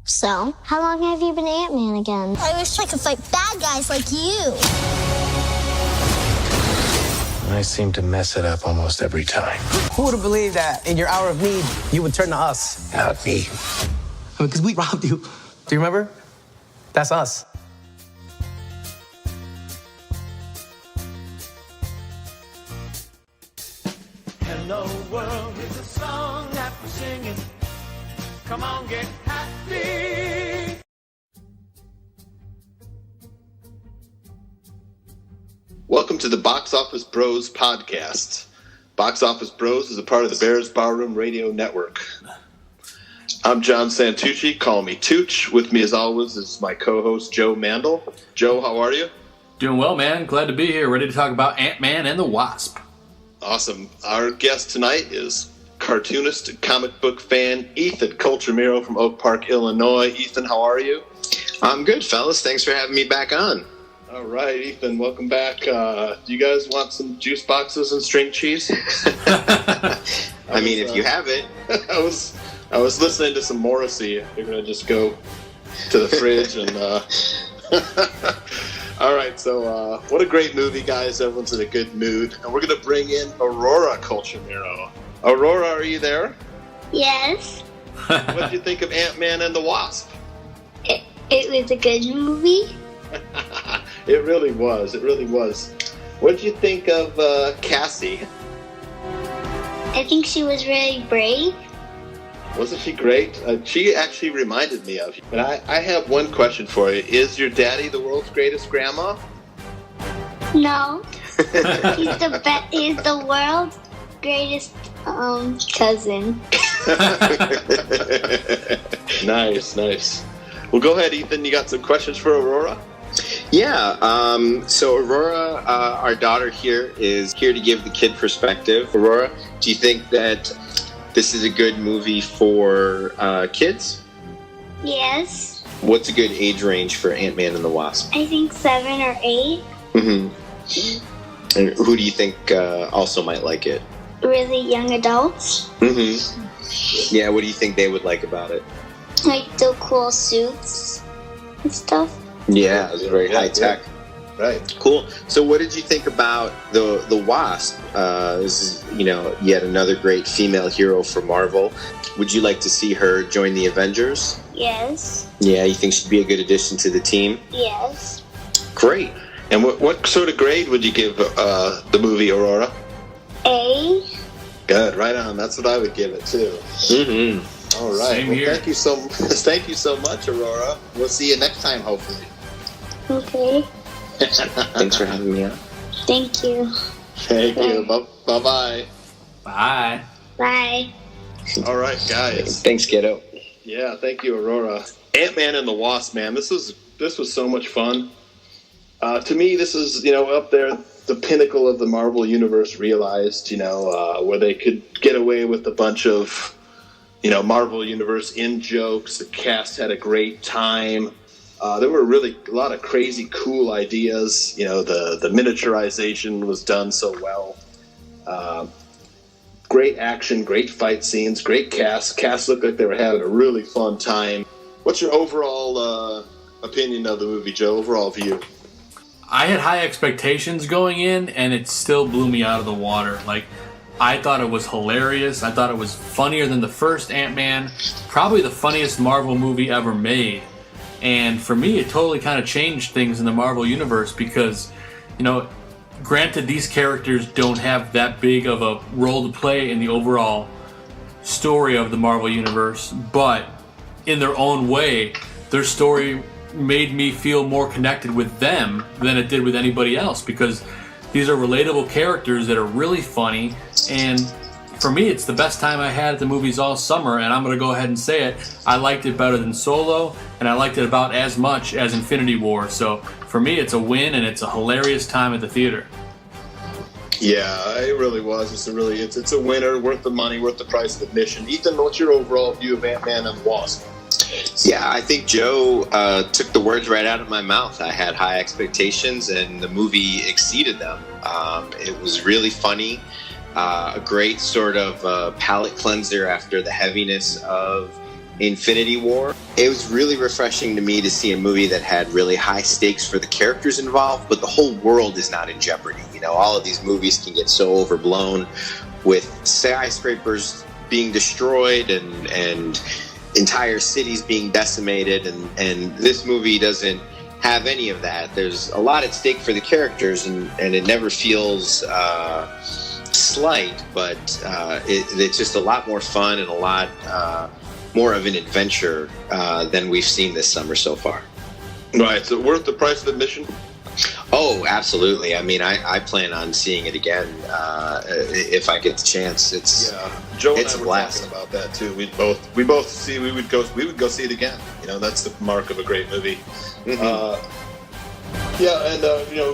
So, how long have you been Ant-Man again? I wish I could fight bad guys like you. I seem to mess it up almost every time. Who would have believed that in your hour of need, you would turn to us? Not me. Because we robbed you. Do you remember? That's us. Hello world is a song that we're singing. Come on, get happy. Welcome to the Box Office Bros podcast. Box Office Bros is a part of the Bears Barroom Radio Network. I'm John Santucci. Call me Tooch. With me, as always, is my co-host Joe Mandel. Joe, how are you? Doing well, man. Glad to be here. Ready to talk about Ant-Man and the Wasp. Awesome. Our guest tonight is cartoonist and comic book fan Ethan Colchimero from Oak Park, Illinois. Ethan, how are you? I'm good, fellas. Thanks for having me back on. All right, Ethan, welcome back. Do you guys want some juice boxes and string cheese? I mean, if you have it. I was listening to some Morrissey. They're going to just go to the fridge and... All right, so what a great movie, guys. Everyone's in a good mood. And we're going to bring in Aurora Colchimero. Aurora, are you there? Yes. What did you think of Ant-Man and the Wasp? It was a good movie. It really was. It really was. What did you think of Cassie? I think she was really brave. Wasn't she great? She actually reminded me of you. But I have one question for you. Is your daddy the world's greatest grandma? No. He's the world's greatest cousin. Nice. Well, go ahead, Ethan. You got some questions for Aurora? Yeah, so Aurora, our daughter here, is here to give the kid perspective. Aurora, do you think that this is a good movie for kids? Yes. What's a good age range for Ant-Man and the Wasp? I think 7 or 8. Mm-hmm. And who do you think also might like it? Really young adults. Mm-hmm. Yeah, what do you think they would like about it? Like the cool suits and stuff. Yeah, it's very high tech. Right. Cool. So what did you think about the Wasp? This is, yet another great female hero for Marvel. Would you like to see her join the Avengers? Yes. Yeah, you think she'd be a good addition to the team? Yes. Great. And what sort of grade would you give the movie, Aurora? A. Good, right on. That's what I would give it, too. Mm-hmm. All right. Same here. Thank you so much, Aurora. We'll see you next time, hopefully. Okay. Thanks for having me on. Thank you. Thank you. Bye-bye. Bye. Bye. All right, guys. Thanks, kiddo. Yeah, thank you, Aurora. Ant-Man and the Wasp, man. This was so much fun. To me, this is, up there, the pinnacle of the Marvel Universe realized, where they could get away with a bunch of, Marvel Universe in-jokes. The cast had a great time. There were really a lot of crazy, cool ideas. The miniaturization was done so well. Great action, great fight scenes, great cast. Cast looked like they were having a really fun time. What's your overall opinion of the movie, Joe? Overall view? I had high expectations going in, and it still blew me out of the water. I thought it was hilarious. I thought it was funnier than the first Ant-Man. Probably the funniest Marvel movie ever made. And for me, it totally kind of changed things in the Marvel Universe because, granted, these characters don't have that big of a role to play in the overall story of the Marvel Universe, but in their own way, their story made me feel more connected with them than it did with anybody else because these are relatable characters that are really funny, and for me, it's the best time I had at the movies all summer, and I'm going to go ahead and say it. I liked it better than Solo, and I liked it about as much as Infinity War. So for me, it's a win, and it's a hilarious time at the theater. Yeah, it really was. It's a winner, worth the money, worth the price of admission. Ethan, what's your overall view of Ant-Man and the Wasp? Yeah, I think Joe took the words right out of my mouth. I had high expectations, and the movie exceeded them. It was really funny. A great sort of palate cleanser after the heaviness of Infinity War. It was really refreshing to me to see a movie that had really high stakes for the characters involved, but the whole world is not in jeopardy. You know, all of these movies can get so overblown with skyscrapers being destroyed and entire cities being decimated, and this movie doesn't have any of that. There's a lot at stake for the characters, and it never feels slight, but it's just a lot more fun and a lot more of an adventure than we've seen this summer so far. Right, so worth the price of admission? Oh, absolutely. I mean, I plan on seeing it again if I get the chance. Joe and it's I a were blast. talking about that too. We both see we would go see it again. You know, that's the mark of a great movie.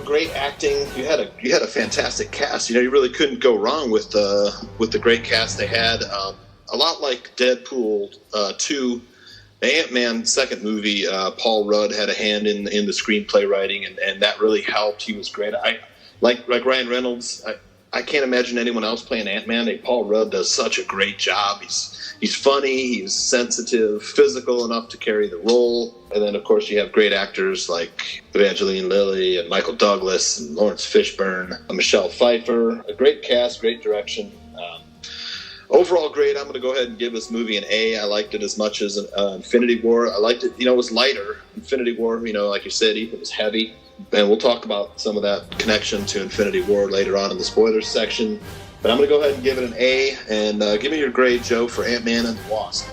Great acting. You had a fantastic cast. You know, you really couldn't go wrong with the great cast they had. A lot like Deadpool 2. The Ant-Man second movie, Paul Rudd had a hand in the screenplay writing, and that really helped. He was great. I like Ryan Reynolds. I can't imagine anyone else playing Ant-Man. Paul Rudd does such a great job. He's funny, he's sensitive, physical enough to carry the role. And then, of course, you have great actors like Evangeline Lilly and Michael Douglas and Lawrence Fishburne, Michelle Pfeiffer. A great cast, great direction. Overall great. I'm going to go ahead and give this movie an A. I liked it as much as Infinity War. I liked it, it was lighter. Infinity War, like you said, Ethan, was heavy. And we'll talk about some of that connection to Infinity War later on in the spoilers section. But I'm going to go ahead and give it an A. And give me your grade, Joe, for Ant-Man and the Wasp.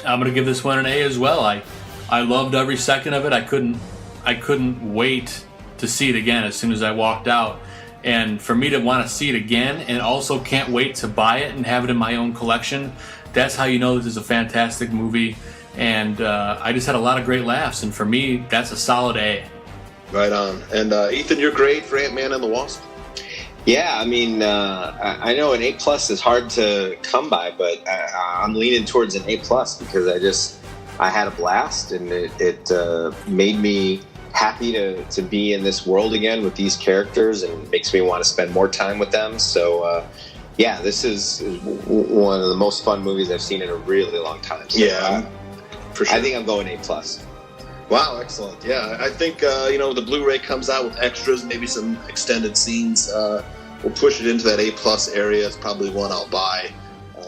I'm going to give this one an A as well. I loved every second of it. I couldn't wait to see it again as soon as I walked out. And for me to want to see it again and also can't wait to buy it and have it in my own collection, that's how you know this is a fantastic movie. And I just had a lot of great laughs. And for me, that's a solid A. Right on. And Ethan, your grade for Ant-Man and the Wasp? Yeah, I mean, I know an A+ is hard to come by, but I'm leaning towards an A+ because I had a blast, and it made me happy to be in this world again with these characters, and makes me want to spend more time with them. So, this is one of the most fun movies I've seen in a really long time. So, for sure. I think I'm going A+. Wow, excellent. Yeah, I think, the Blu-ray comes out with extras, maybe some extended scenes. We'll push it into that A+ area. It's probably one I'll buy.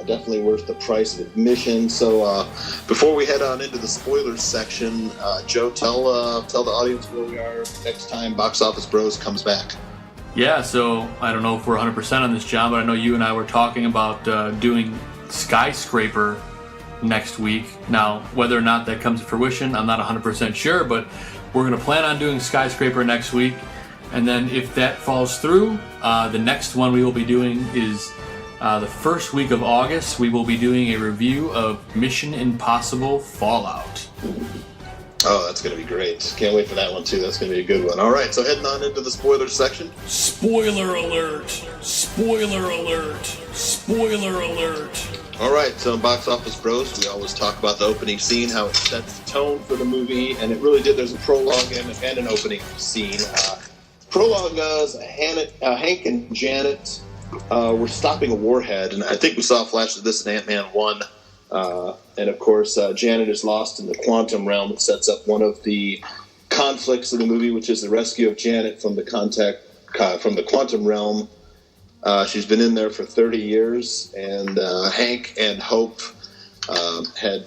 Definitely worth the price of admission. So before we head on into the spoilers section, Joe, tell the audience where we are next time Box Office Bros comes back. Yeah, so I don't know if we're 100% on this, John, but I know you and I were talking about doing Skyscraper next week. Now, whether or not that comes to fruition, I'm not 100% sure, but we're going to plan on doing Skyscraper next week. And then if that falls through, the next one we will be doing is the first week of August. We will be doing a review of Mission Impossible Fallout. Oh, that's going to be great. Can't wait for that one, too. That's going to be a good one. All right, so heading on into the spoilers section. Spoiler alert! Spoiler alert! Spoiler alert! All right, so in Box Office Bros, we always talk about the opening scene, how it sets the tone for the movie, and it really did. There's a prologue and an opening scene. Prologue is Hank and Janet were stopping a warhead, and I think we saw a flash of this in Ant-Man 1. And of course, Janet is lost in the quantum realm. It sets up one of the conflicts of the movie, which is the rescue of Janet from the quantum realm. She's been in there for 30 years, and Hank and Hope had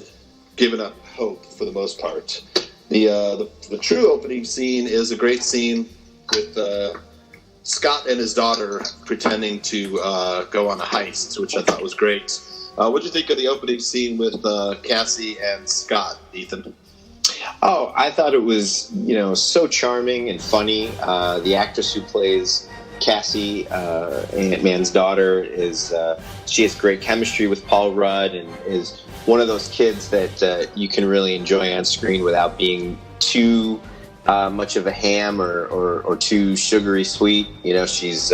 given up hope for the most part. The true opening scene is a great scene with Scott and his daughter pretending to go on a heist, which I thought was great. What did you think of the opening scene with Cassie and Scott, Ethan? Oh, I thought it was, so charming and funny. The actress who plays Cassie, Ant-Man's daughter, she has great chemistry with Paul Rudd and is one of those kids that you can really enjoy on screen without being too much of a ham or too sugary sweet. She's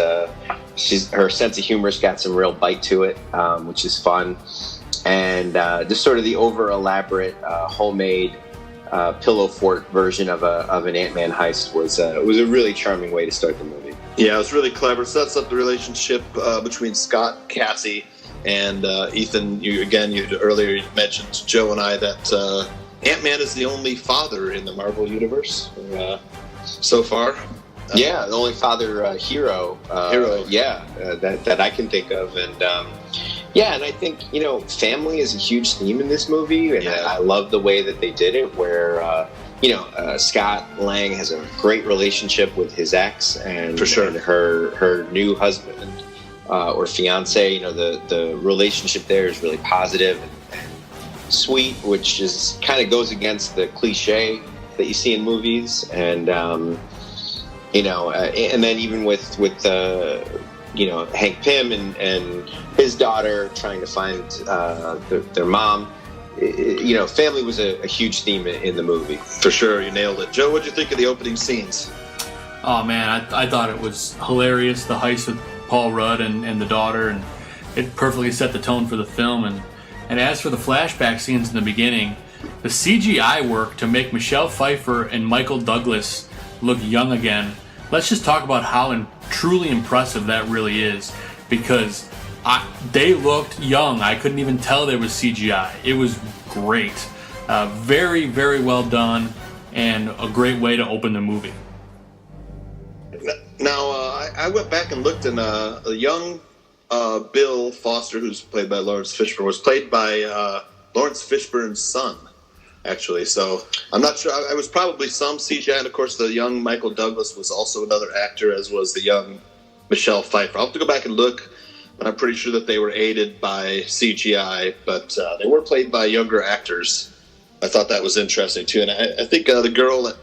her sense of humor's got some real bite to it, which is fun. And just sort of the over elaborate homemade pillow fort version of an Ant-Man heist was a really charming way to start the movie. Yeah, it was really clever. Sets up the relationship between Scott and Cassie. And Ethan, you earlier mentioned Joe and I that Ant-Man is the only father in the Marvel universe so far. Yeah, the only father hero. That I can think of, and and I think family is a huge theme in this movie, and I love the way that they did it, where Scott Lang has a great relationship with his ex, and for sure, and her new husband or fiance. The relationship there is really positive and sweet, which is kind of goes against the cliche that you see in movies, and and then even with Hank Pym and his daughter trying to find their mom. Family was a huge theme in the movie. For sure, you nailed it. Joe, what'd you think of the opening scenes? Oh man, I thought it was hilarious, the heist with Paul Rudd and the daughter, and it perfectly set the tone for the film. And as for the flashback scenes in the beginning, the CGI work to make Michelle Pfeiffer and Michael Douglas look young again, let's just talk about how truly impressive that really is, because they looked young. I couldn't even tell there was CGI. It was great. Very, very well done, and a great way to open the movie. Now, I went back and looked, and a young Bill Foster, who's played by Lawrence Fishburne, was played by Lawrence Fishburne's son, actually. So I'm not sure. I was probably some CGI, and of course the young Michael Douglas was also another actor, as was the young Michelle Pfeiffer. I'll have to go back and look, but I'm pretty sure that they were aided by CGI, but they were played by younger actors. I thought that was interesting too, and I think the girl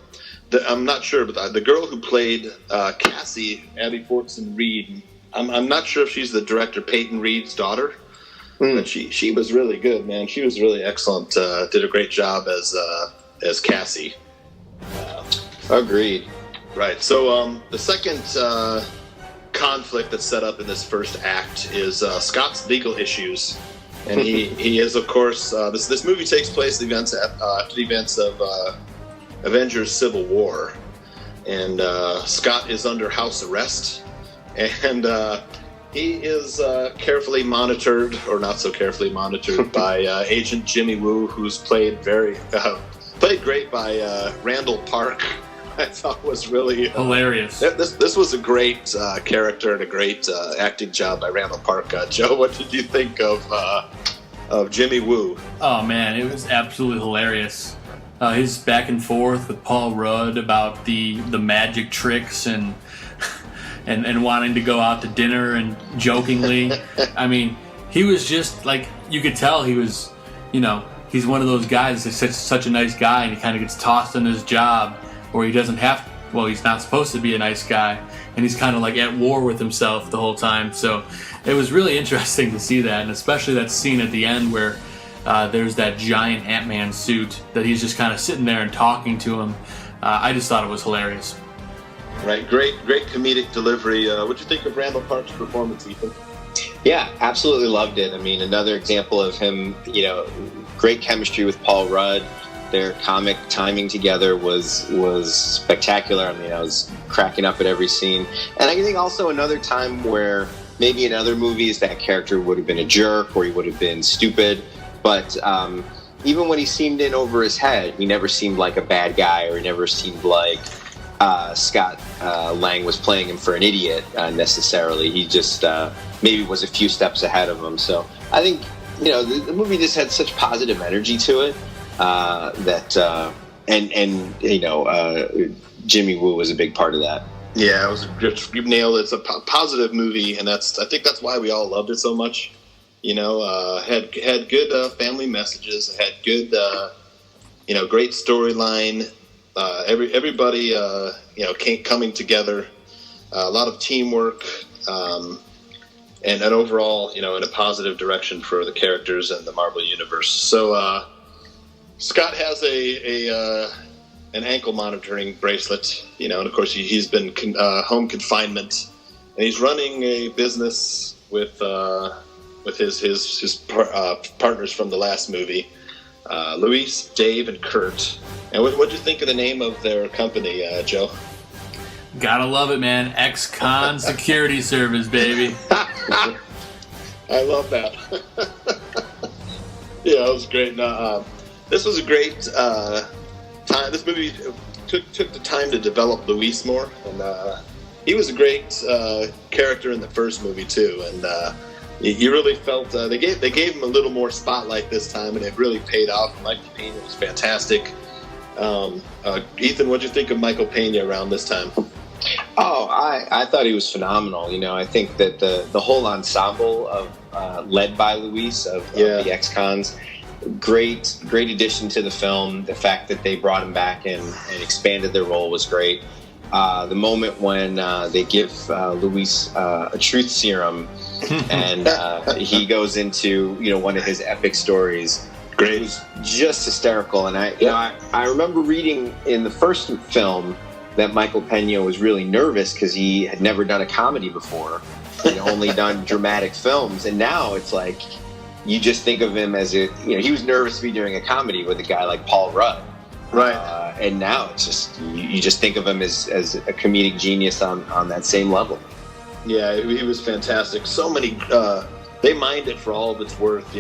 I'm not sure, but the girl who played Cassie, Abby Fortson Reed, I'm not sure if she's the director Peyton Reed's daughter. But she was really good, man. She was really excellent. Did a great job as Cassie. Agreed. Right. So the second conflict that's set up in this first act is Scott's legal issues, and he is, of course, this movie takes place after the events of Avengers: Civil War, and Scott is under house arrest, and he is carefully monitored, or not so carefully monitored, by Agent Jimmy Woo, who's played great by Randall Park. I thought was really hilarious. This was a great character and a great acting job by Randall Park. Joe, what did you think of Jimmy Woo? Oh man, it was absolutely hilarious. His back and forth with Paul Rudd about the magic tricks and wanting to go out to dinner, and jokingly, I mean, he was just like, you could tell he was, he's one of those guys that's such a nice guy, and he kind of gets tossed in his job, or he doesn't have, he's not supposed to be a nice guy, and he's kind of like at war with himself the whole time. So it was really interesting to see that, and especially that scene at the end where there's that giant Ant-Man suit that he's just kind of sitting there and talking to him. I just thought it was hilarious. Right, great comedic delivery. What'd you think of Randall Park's performance, Ethan? Yeah, absolutely loved it. I mean, another example of him, great chemistry with Paul Rudd. Their comic timing together was spectacular. I mean, I was cracking up at every scene. And I think also another time where maybe in other movies that character would have been a jerk or he would have been stupid, but even when he seemed in over his head, he never seemed like a bad guy, or he never seemed like Scott Lang was playing him for an idiot necessarily. He just maybe was a few steps ahead of him. So I think the movie just had such positive energy to it that Jimmy Woo was a big part of that. Yeah, you nailed it. It's a positive movie, and I think that's why we all loved it so much. Had good family messages, had good great storyline. Everybody, coming together, a lot of teamwork, and overall, in a positive direction for the characters and the Marvel Universe. So, Scott has an ankle monitoring bracelet, and of course he's been home confinement, and he's running a business with his partners from the last movie, Luis, Dave, and Kurt. And what'd you think of the name of their company, Joe? Gotta love it, man. Ex-Con Security Service, baby. I love that. Yeah, it was great. This was a great time. This movie took the time to develop Luis more, and he was a great character in the first movie too. And you really felt they gave him a little more spotlight this time, and it really paid off. Michael Pena was fantastic. Ethan, what'd you think of Michael Pena around this time? Oh, I thought he was phenomenal. You know, I think that the whole ensemble of led by Luis of the ex-cons, great addition to the film. The fact that they brought him back and expanded their role was great. The moment when they give Luis a truth serum and he goes into one of his epic stories. Great. It was just hysterical. And I remember reading in the first film that Michael Pena was really nervous because he had never done a comedy before. He'd only done dramatic films. And now it's like, you just think of him as he was nervous to be doing a comedy with a guy like Paul Rudd. Right. And now it's just, you just think of him as a comedic genius on that same level. Yeah, he was fantastic. So many, they mined it for all of its worth,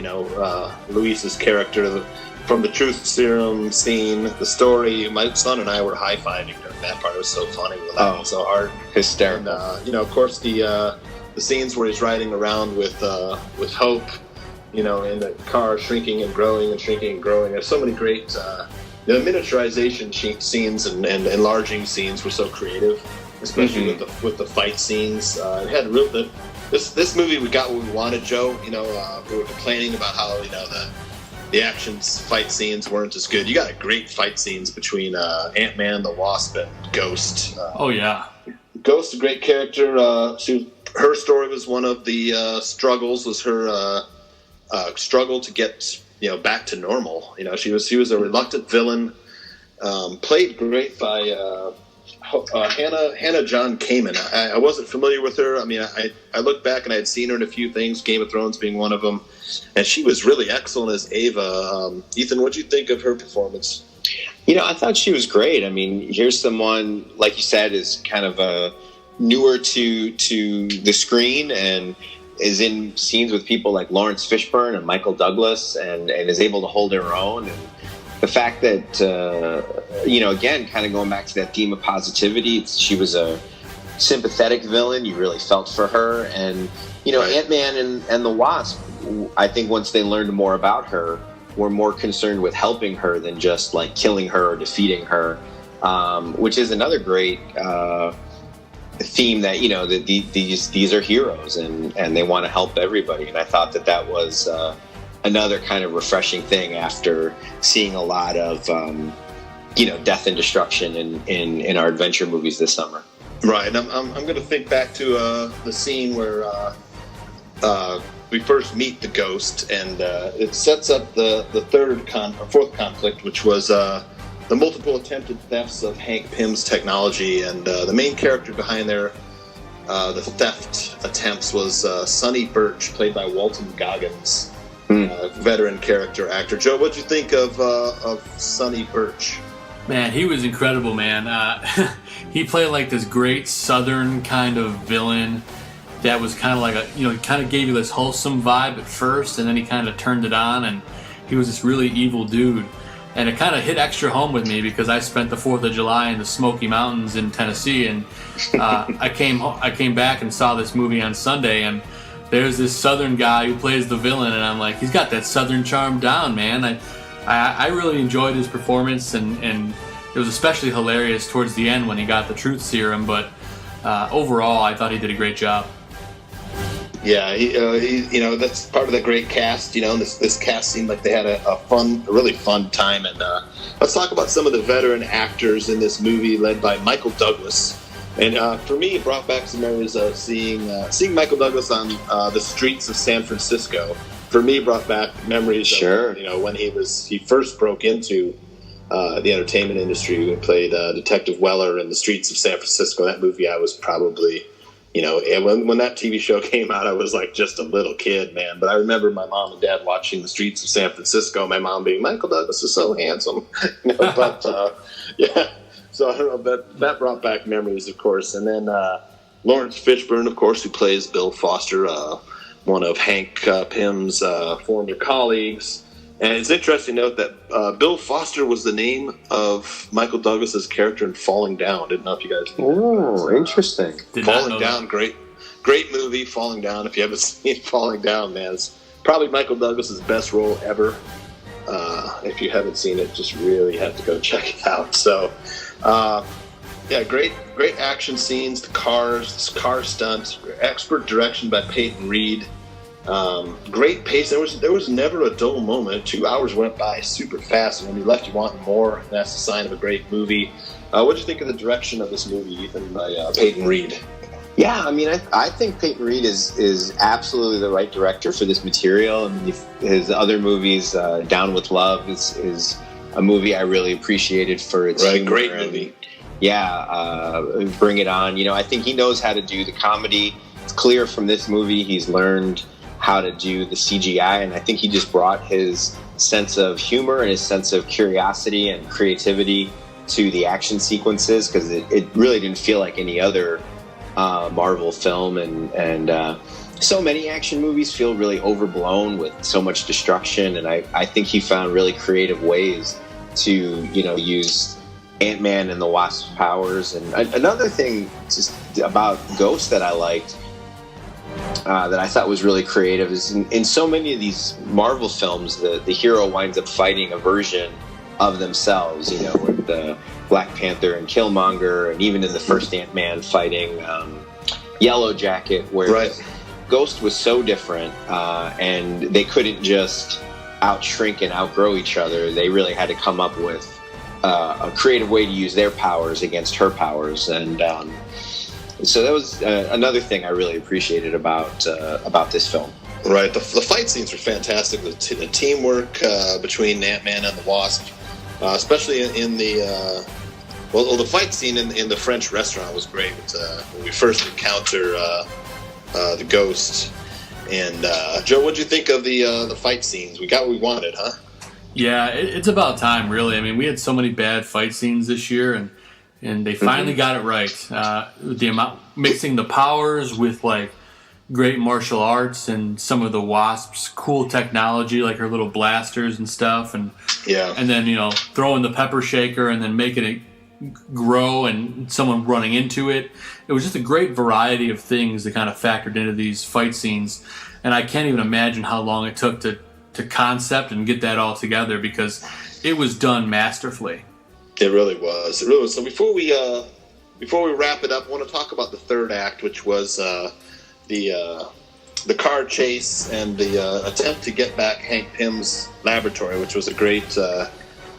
Luis's character, from the truth serum scene, the story. My son and I were high-fiving during that part. It was so funny. We were laughing so hard. Hysterical. And, of course, the scenes where he's riding around with Hope, in the car, shrinking and growing and shrinking and growing. There's so many great the miniaturization scenes and enlarging scenes were so creative, especially with the fight scenes. It had this movie, we got what we wanted, Joe. We were complaining about how the fight scenes weren't as good. You got great fight scenes between Ant-Man, the Wasp, and Ghost. Oh yeah, Ghost, a great character. Her story was one of the struggles. Was her struggle to get back to normal. She was a reluctant villain, played great by Hannah John Kamen. I wasn't familiar with her. I mean, I looked back and I had seen her in a few things, Game of Thrones being one of them, and she was really excellent as Ava. Ethan, what'd you think of her performance? I thought she was great. I mean, here's someone, like you said, is kind of newer to the screen and is in scenes with people like Lawrence Fishburne and Michael Douglas and is able to hold her own. And the fact that, again, kind of going back to that theme of positivity, she was a sympathetic villain. You really felt for her. And, right. Ant-Man and the Wasp, I think once they learned more about her, were more concerned with helping her than just like killing her or defeating her, which is another great theme that that these are heroes and they want to help everybody. And I thought that was another kind of refreshing thing after seeing a lot of death and destruction in our adventure movies this summer. Right. And I'm going to think back to the scene where we first meet the Ghost, and it sets up the fourth conflict, which was the multiple attempted thefts of Hank Pym's technology. And the main character behind the theft attempts was Sonny Birch, played by Walton Goggins, veteran character actor. Joe, what'd you think of Sonny Birch? Man, he was incredible, man. He played like this great Southern kind of villain that was kind of like he kind of gave you this wholesome vibe at first, and then he kind of turned it on, and he was this really evil dude. And it kind of hit extra home with me because I spent the 4th of July in the Smoky Mountains in Tennessee, and I came back and saw this movie on Sunday, and there's this Southern guy who plays the villain, and I'm like, he's got that Southern charm down, man. I really enjoyed his performance, and it was especially hilarious towards the end when he got the truth serum, but overall I thought he did a great job. Yeah, he that's part of the great cast. This cast seemed like they had a really fun time. And let's talk about some of the veteran actors in this movie, led by Michael Douglas. And for me, it brought back some memories of seeing Michael Douglas on the streets of San Francisco. For me, brought back memories of when he first broke into the entertainment industry. He played Detective Weller in the streets of San Francisco. That movie, I was probably. When that TV show came out, I was like just a little kid, man. But I remember my mom and dad watching The Streets of San Francisco. My mom being, Michael Douglas is so handsome. But, yeah. So I don't know, that brought back memories, of course. And then Lawrence Fishburne, of course, who plays Bill Foster, one of Hank Pym's former colleagues. And it's interesting to note that Bill Foster was the name of Michael Douglas's character in Falling Down. Didn't know if you guys knew Oh, interesting. Falling Down, great movie, Falling Down. If you haven't seen Falling Down, man, it's probably Michael Douglas's best role ever. If you haven't seen it, just really have to go check it out. So, great action scenes, the car stunts, expert direction by Peyton Reed. Great pace. There was never a dull moment. 2 hours went by super fast, and when you left, you wanted more. And that's a sign of a great movie. What did you think of the direction of this movie, Ethan, by Peyton Reed? Yeah, I mean, I think Peyton Reed is absolutely the right director for this material. I mean, his other movies, Down with Love, is a movie I really appreciated for its humor. Great movie. Bring It On. I think he knows how to do the comedy. It's clear from this movie he's learned how to do the CGI, and I think he just brought his sense of humor and his sense of curiosity and creativity to the action sequences, because it really didn't feel like any other Marvel film, and so many action movies feel really overblown with so much destruction, and I think he found really creative ways to use Ant-Man and the Wasp's powers. And another thing just about Ghost that I liked, that I thought was really creative, is in so many of these Marvel films, the hero winds up fighting a version of themselves, with the Black Panther and Killmonger, and even in the first Ant-Man fighting Yellow Jacket, where Ghost was so different, and they couldn't just out-shrink and outgrow each other. They really had to come up with a creative way to use their powers against her powers, and so that was another thing I really appreciated about this film. Right, the fight scenes were fantastic. The teamwork between Ant-Man and the Wasp, especially in the the fight scene in the French restaurant was great. When we first encounter the Ghost. And Joe, what'd you think of the fight scenes? We got what we wanted, huh? Yeah, it's about time, really. I mean, we had so many bad fight scenes this year, and they finally got it right. The amount mixing the powers with like great martial arts and some of the Wasp's cool technology, like her little blasters and stuff, and then throwing the pepper shaker and then making it grow and someone running into it. It was just a great variety of things that kind of factored into these fight scenes, and I can't even imagine how long it took to concept and get that all together, because it was done masterfully. It really was. So before we wrap it up, I want to talk about the third act, which was the car chase and the attempt to get back Hank Pym's laboratory, which was a great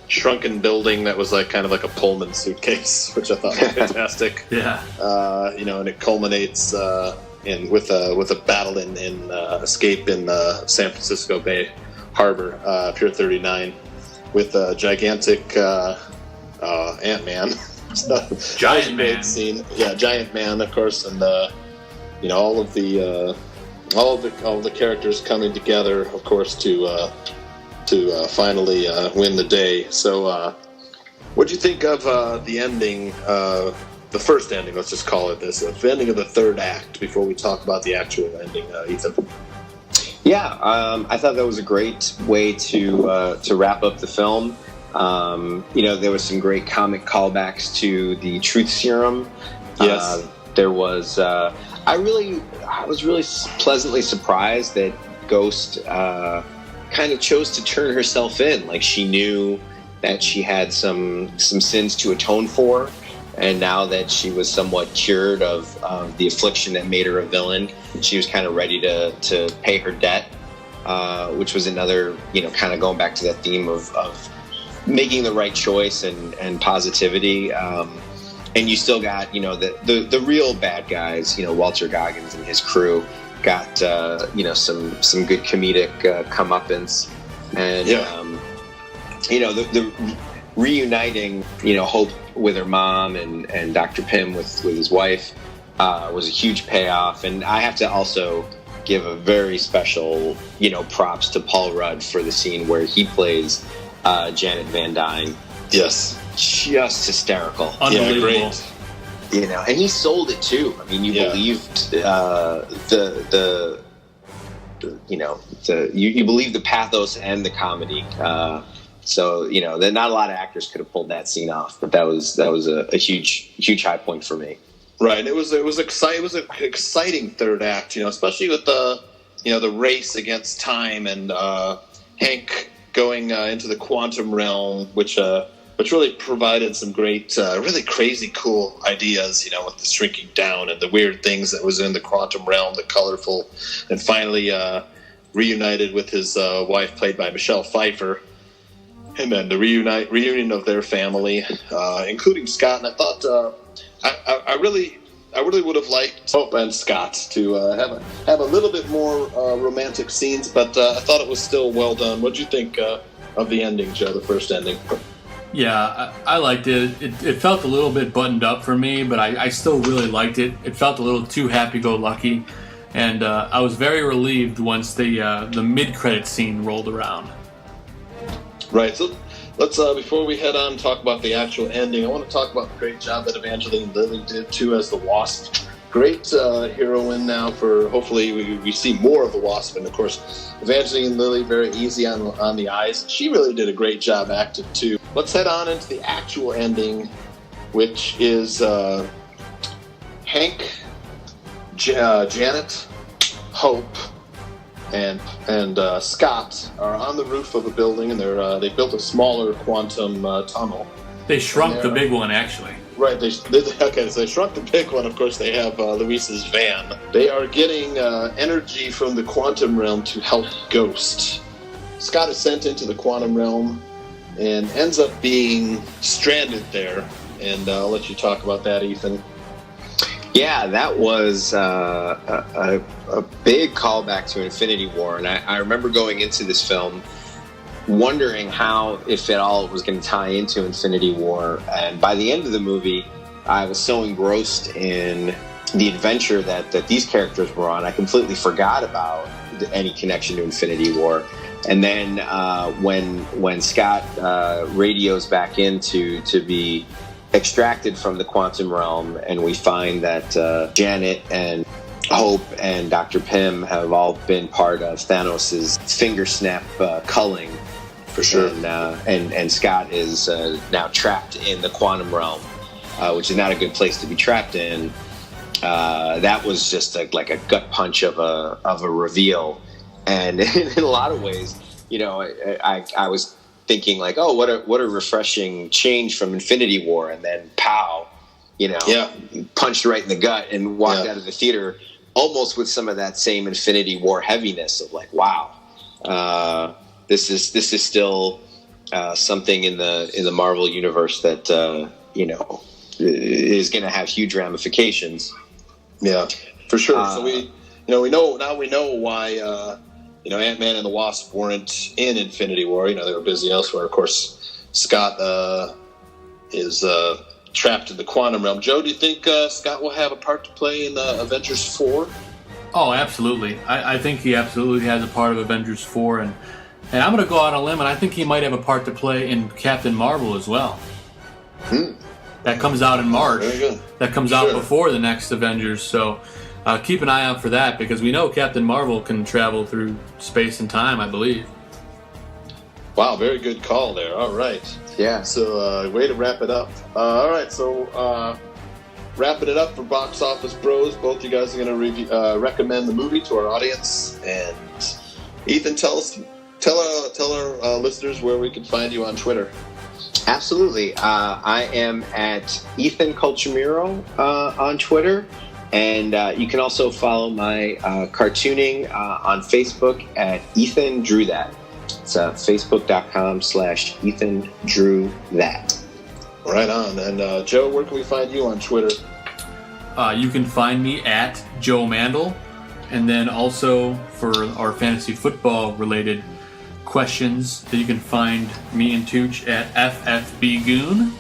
shrunken building that was kind of like a Pullman suitcase, which I thought was fantastic. Yeah. And it culminates with a battle in escape in San Francisco Bay Harbor, Pier 39, with a gigantic Ant-Man. Giant man. Scene. Yeah, giant man, of course, and all of the characters coming together, of course, to finally win the day. So, what do you think of the ending? The first ending, let's just call it this, the ending of the third act, before we talk about the actual ending, Ethan? Yeah, I thought that was a great way to wrap up the film. There was some great comic callbacks to the Truth Serum. Yes. There was. I was really pleasantly surprised that Ghost kind of chose to turn herself in. Like, she knew that she had some sins to atone for, and now that she was somewhat cured of the affliction that made her a villain, she was kind of ready to pay her debt, which was another, kind of going back to that theme of making the right choice and positivity. And you still got, the real bad guys, Walter Goggins and his crew got, some good comedic comeuppance. And, the reuniting, Hope with her mom and Dr. Pym with his wife was a huge payoff. And I have to also give a very special, props to Paul Rudd for the scene where he plays Janet Van Dyne. Yes. Just hysterical. Unbelievable. And he sold it too. I mean, you believed the you believe the pathos and the comedy. So that not a lot of actors could have pulled that scene off, but that was a huge high point for me. Right. It was exciting. It was an exciting third act, especially with the race against time and Hank going into the quantum realm, which really provided some great, really crazy, cool ideas, with the shrinking down and the weird things that was in the quantum realm, the colorful, and finally reunited with his wife, played by Michelle Pfeiffer, and then the reunion of their family, including Scott. And I thought I really would have liked Hope and Scott to have a little bit more romantic scenes, but I thought it was still well done. What did you think of the ending, Joe? The first ending? Yeah, I liked it. It felt a little bit buttoned up for me, but I still really liked it. It felt a little too happy-go-lucky, and I was very relieved once the mid-credit scene rolled around. Right. So let's before we head on and talk about the actual ending, I want to talk about the great job that Evangeline Lilly did too as the Wasp. Great heroine now for hopefully we see more of the Wasp, and of course Evangeline Lilly very easy on the eyes. She really did a great job acting too. Let's head on into the actual ending, which is Hank, Janet, Hope, and Scott are on the roof of a building, and they built a smaller quantum tunnel. They shrunk the big one, actually. Right, so they shrunk the big one. Of course, they have Luis's van. They are getting energy from the quantum realm to help Ghost. Scott is sent into the quantum realm and ends up being stranded there. And I'll let you talk about that, Ethan. Yeah, that was a big callback to Infinity War. And I remember going into this film wondering how, if at all, it was going to tie into Infinity War. And by the end of the movie, I was so engrossed in the adventure that these characters were on, I completely forgot about any connection to Infinity War. And then when Scott radios back in to be extracted from the quantum realm, and we find that Janet and Hope and Dr. Pym have all been part of Thanos' finger snap culling. For sure. And Scott is now trapped in the quantum realm, which is not a good place to be trapped in. That was just like a gut punch of a reveal. And in a lot of ways, I was thinking like, oh, what a refreshing change from Infinity War, and then pow, punched right in the gut and walked out of the theater almost with some of that same Infinity War heaviness of like, wow, this is still something in the Marvel universe that is going to have huge ramifications. Yeah, for sure. So we know why Ant-Man and the Wasp weren't in Infinity War. They were busy elsewhere. Of course, Scott is trapped in the quantum realm. Joe, do you think Scott will have a part to play in Avengers 4? Oh, absolutely. I think he absolutely has a part of Avengers 4, and I'm going to go out on a limb, and I think he might have a part to play in Captain Marvel as well. That comes out in March. Very good. That comes out before the next Avengers, so keep an eye out for that, because we know Captain Marvel can travel through space and time, I believe. Wow, very good call there. All right. Yeah. So, way to wrap it up. All right, so wrapping it up for Box Office Bros, both you guys are going to recommend the movie to our audience. And Ethan, tell our listeners where we can find you on Twitter. Absolutely. I am at Ethan Colchimiro on Twitter. And you can also follow my cartooning on Facebook at Ethan Drew That. It's facebook.com/Ethan Drew That. Right on. And Joe, where can we find you on Twitter? You can find me at Joe Mandel. And then also for our fantasy football related questions, you can find me and Tooch at FFBGoon.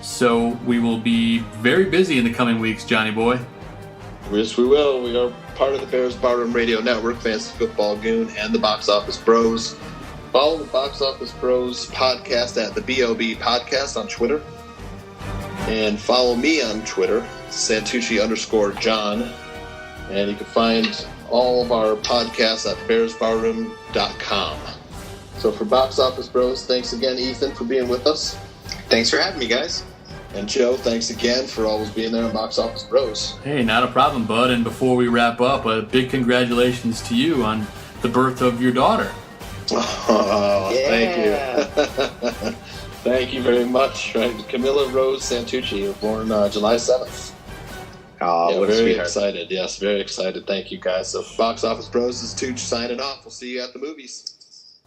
So we will be very busy in the coming weeks, Johnny boy. Yes, we will. We are part of the Bears Barroom Radio Network, Fantasy Football Goon, and the Box Office Bros. Follow the Box Office Bros podcast at the BOB Podcast on Twitter. And follow me on Twitter, Santucci_John. And you can find all of our podcasts at bearsbarroom.com. So for Box Office Bros, thanks again, Ethan, for being with us. Thanks for having me, guys. And Joe, thanks again for always being there on Box Office Bros. Hey, not a problem, bud. And before we wrap up, a big congratulations to you on the birth of your daughter. Oh, Thank you. Thank you very much. Right, Camilla Rose Santucci was born July 7th. Oh, Yeah, what a very sweetheart. excited. Yes, very excited. Thank you, guys. So for Box Office Bros, this is Tooch signing off. We'll see you at the movies.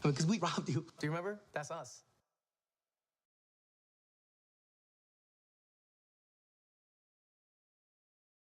Because we robbed you. Do you remember? That's us.